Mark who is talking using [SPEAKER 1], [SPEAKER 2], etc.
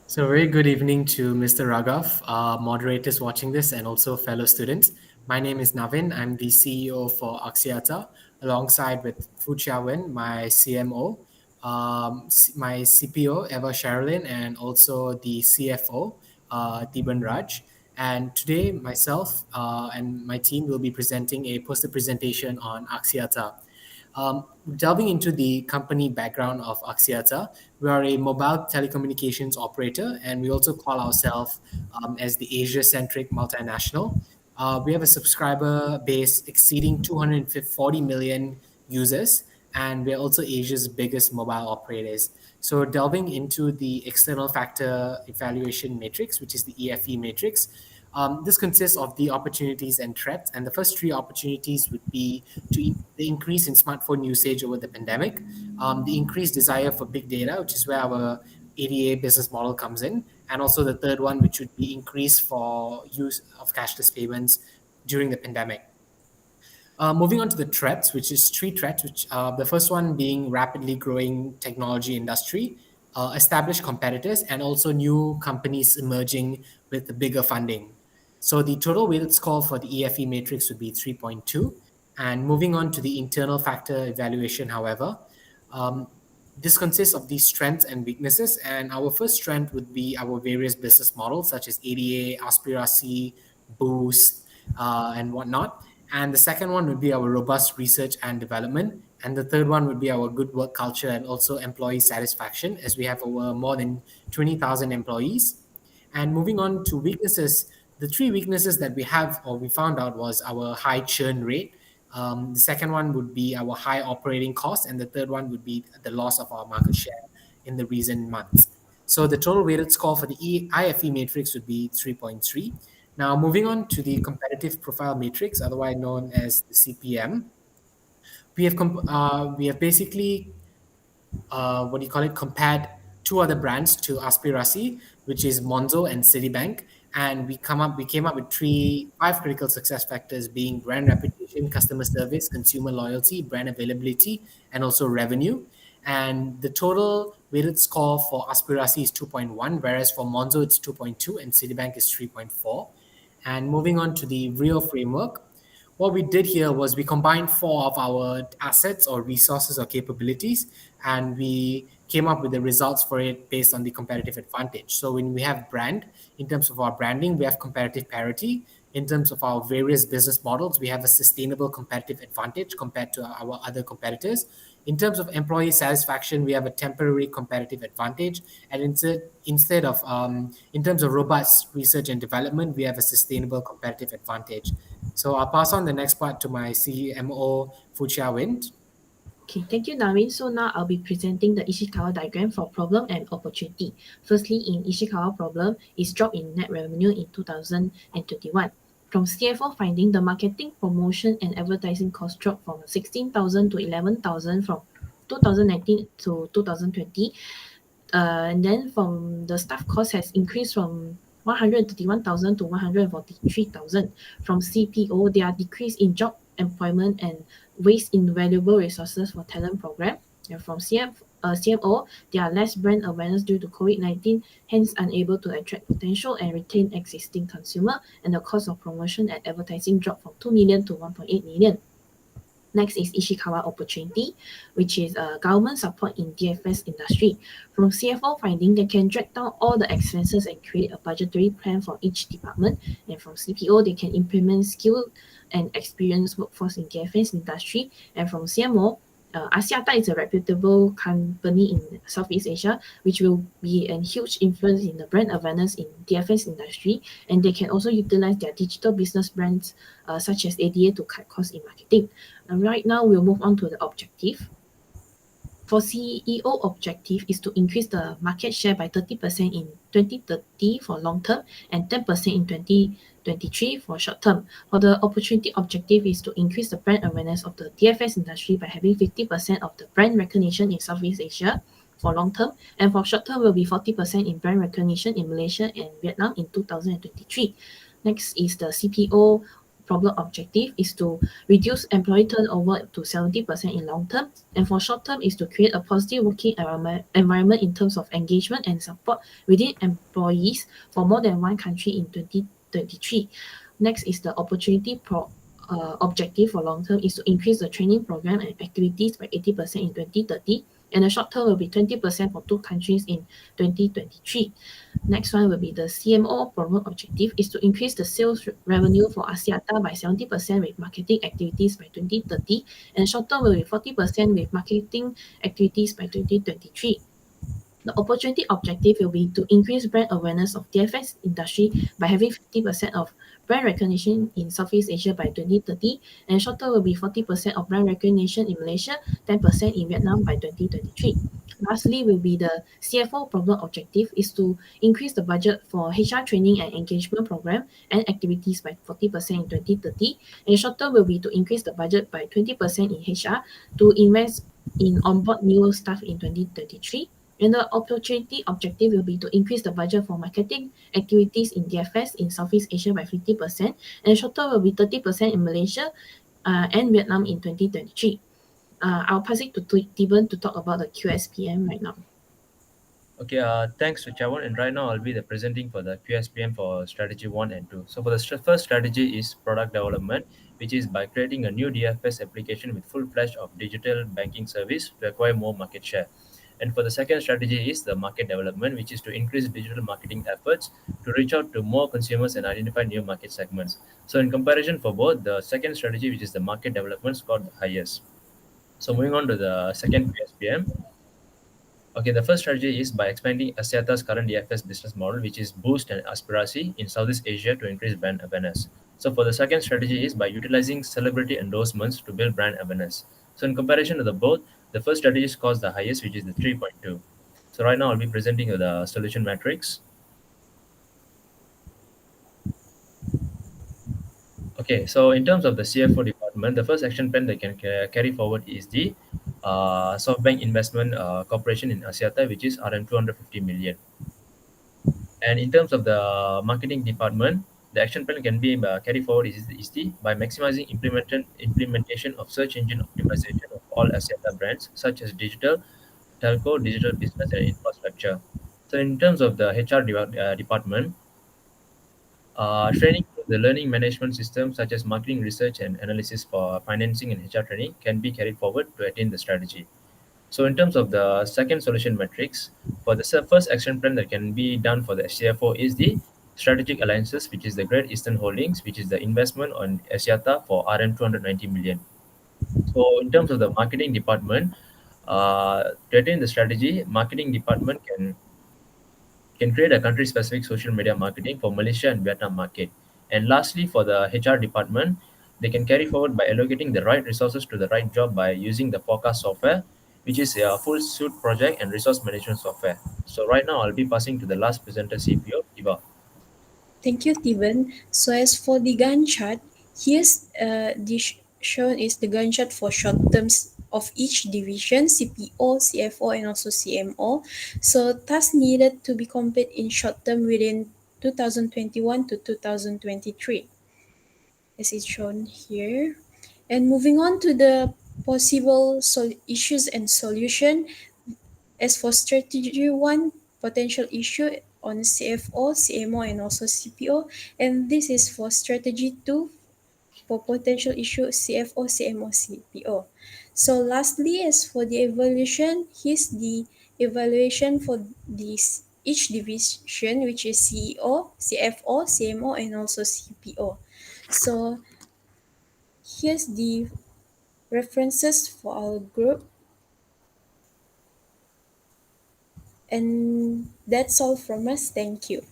[SPEAKER 1] So, very good evening to Mr. Raghav, moderators watching this, and also fellow students. My name is Navin. I'm the CEO for AXIATA, alongside with Fu Chiawen, my CMO, my CPO, Eva Sherilyn, and also the CFO, Tiban Raj. And today, myself and my team will be presenting a poster presentation on AXIATA. Delving into the company background of Axiata, we are a mobile telecommunications operator, and we also call ourselves as the Asia-centric multinational. We have a subscriber base exceeding 240 million users, and we're also Asia's biggest mobile operators. So delving into the external factor evaluation matrix, which is the EFE matrix, this consists of the opportunities and threats. And the first three opportunities would be the increase in smartphone usage over the pandemic, the increased desire for big data, which is where our ADA business model comes in, and also the third one, which would be increase for use of cashless payments during the pandemic. Moving on to the threats, which is three threats, which the first one being rapidly growing technology industry, established competitors, and also new companies emerging with the bigger funding. So the total weighted score for the EFE matrix would be 3.2. And moving on to the internal factor evaluation, however, um, this consists of these strengths and weaknesses. And our first strength would be our various business models, such as ADA, Aspirasi, Boost, and whatnot. And the second one would be our robust research and development. And the third one would be our good work culture and also employee satisfaction, as we have over more than 20,000 employees. And moving on to weaknesses, the three weaknesses that we have or we found out was our high churn rate. The second one would be our high operating costs, and the third one would be the loss of our market share in the recent months. So the total weighted score for the IFE matrix would be 3.3. Now, moving on to the competitive profile matrix, otherwise known as the CPM, we have basically what do you call it, compared two other brands to Aspirasi, which is Monzo and Citibank. And we came up with five critical success factors being brand reputation, customer service, consumer loyalty, brand availability, and also revenue. And the total weighted score for Aspirasi is 2.1, whereas for Monzo it's 2.2 and Citibank is 3.4. And moving on to the Rio framework, what we did here was we combined four of our assets or resources or capabilities, and we came up with the results for it based on the competitive advantage. So when we have brand, in terms of our branding, we have competitive parity. In terms of our various business models, we have a sustainable competitive advantage compared to our other competitors. In terms of employee satisfaction, we have a temporary competitive advantage. And instead of, in terms of robust research and development, we have a sustainable competitive advantage. So I'll pass on the next part to my CMO, Fuchia Wind.
[SPEAKER 2] Okay, thank you, Navin. So now I'll be presenting the Ishikawa diagram for problem and opportunity. Firstly, in Ishikawa problem, is drop in net revenue in 2021. From CFO finding, the marketing, promotion, and advertising cost dropped from 16,000 to 11,000 from 2019 to 2020. And then from the staff cost has increased from 131,000 to 143,000. From CPO, there are decrease in job employment and waste invaluable resources for talent program. And from CMO, there are less brand awareness due to COVID-19, hence unable to attract potential and retain existing consumer, and the cost of promotion and advertising dropped from 2 million to 1.8 million. Next is Ishikawa opportunity, which is government support in DFS industry. From CFO finding, they can track down all the expenses and create a budgetary plan for each department. And from CPO, they can implement skilled and experienced workforce in DFS industry. And from CMO, AXIATA is a reputable company in Southeast Asia, which will be a huge influence in the brand awareness in DFS industry, and they can also utilize their digital business brands such as ADA to cut costs in marketing. And right now, we'll move on to the objective. For CEO objective is to increase the market share by 30% in 2030 for long term and 10% in 2023 for short term. For the opportunity objective is to increase the brand awareness of the DFS industry by having 50% of the brand recognition in Southeast Asia for long term, and for short term will be 40% in brand recognition in Malaysia and Vietnam in 2023. Next is the CPO problem objective is to reduce employee turnover to 70% in long term, and for short term is to create a positive working environment in terms of engagement and support within employees for more than one country in 2023. Next is the objective for long term is to increase the training program and activities by 80% in 2030, and the short term will be 20% for two countries in 2023. Next one will be the CMO program objective is to increase the sales revenue for AXIATA by 70% with marketing activities by 2030, and short term will be 40% with marketing activities by 2023. The opportunity objective will be to increase brand awareness of DFS industry by having 50% of brand recognition in Southeast Asia by 2030, and short term will be 40% of brand recognition in Malaysia, 10% in Vietnam by 2023. Lastly will be the CFO problem objective is to increase the budget for HR training and engagement program and activities by 40% in 2030, and short term will be to increase the budget by 20% in HR to invest in onboard new staff in 2023. And the opportunity objective will be to increase the budget for marketing activities in DFS in Southeast Asia by 50%, and shorter will be 30% in Malaysia and Vietnam in 2023. I'll pass it to Steven to talk about the QSPM right now.
[SPEAKER 3] Okay, thanks to Chavon. And right now I'll be the presenting for the QSPM for strategy 1 and 2. So for the first strategy is product development, which is by creating a new DFS application with full fledged of digital banking service to acquire more market share. And for the second strategy is the market development, which is to increase digital marketing efforts to reach out to more consumers and identify new market segments. So in comparison for both, the second strategy, which is the market development, scored the highest. So moving on to the second QSPM. Okay, the first strategy is by expanding AXIATA's current DFS business model, which is Boost and Aspirasi in Southeast Asia to increase brand awareness. So for the second strategy is by utilizing celebrity endorsements to build brand awareness. So in comparison to the both, the first strategy scores the highest, which is the 3.2. So right now I'll be presenting the solution matrix. Okay, so in terms of the CFO department, the first action plan they can carry forward is the SoftBank Investment Corporation in AXIATA, which is RM 250 million. And in terms of the marketing department, the action plan can be carried forward is the by maximizing implementation of search engine optimization of all AXIATA brands, such as digital, telco, digital business, and infrastructure. So in terms of the HR department, training through the learning management system, such as marketing research and analysis for financing and HR training, can be carried forward to attain the strategy. So in terms of the second solution matrix, for the first action plan that can be done for the CFO is the strategic alliances, which is the Great Eastern Holdings, which is the investment on AXIATA for RM 290 million. So in terms of the marketing department, to attain the strategy, marketing department can create a country-specific social media marketing for Malaysia and Vietnam market. And lastly, for the HR department, they can carry forward by allocating the right resources to the right job by using the forecast software, which is a full suite project and resource management software. So right now, I'll be passing to the last presenter, CPO, Eva.
[SPEAKER 4] Thank you, Steven. So as for the Gantt chart, here's shown is the Gantt chart for short terms of each division, CPO, CFO, and also CMO. So tasks needed to be complete in short term within 2021 to 2023, as is shown here. And moving on to the possible issues and solution, as for strategy 1, potential issue on CFO, CMO, and also CPO. And this is for strategy 2, for potential issue CFO, CMO, CPO. So lastly, as for the evaluation, here's the evaluation for this each division, which is CEO, CFO, CMO, and also CPO. So here's the references for our group. And that's all from us. Thank you.